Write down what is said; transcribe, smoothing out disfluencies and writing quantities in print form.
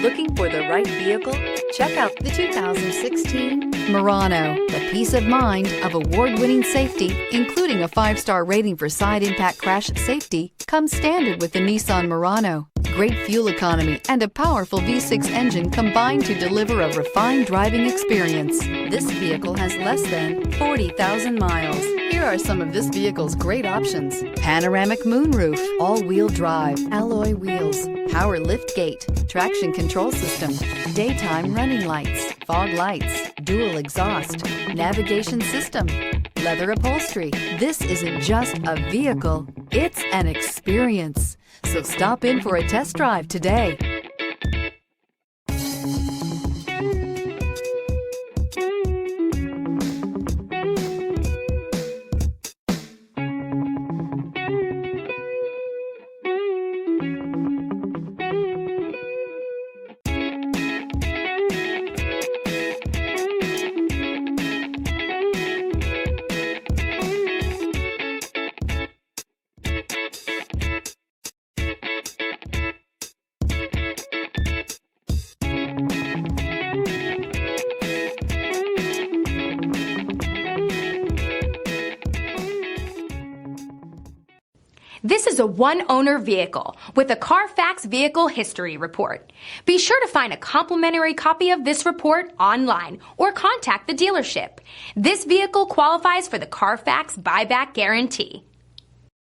Looking for the right vehicle? Check out the 2016 Murano. The peace of mind of award-winning safety, including a 5-star rating for side impact crash safety, comes standard with the Nissan Murano. Great fuel economy and a powerful V6 engine combine to deliver a refined driving experience. This vehicle has less than 40,000 miles. Here are some of this vehicle's great options: panoramic moonroof, all-wheel drive, alloy wheels, power liftgate, traction control system, daytime running lights, fog lights, dual exhaust, navigation system, leather upholstery. This isn't just a vehicle, it's an experience. So stop in for a test drive today. This is a one-owner vehicle with a Carfax Vehicle History Report. Be sure to find a complimentary copy of this report online or contact the dealership. This vehicle qualifies for the Carfax Buyback Guarantee.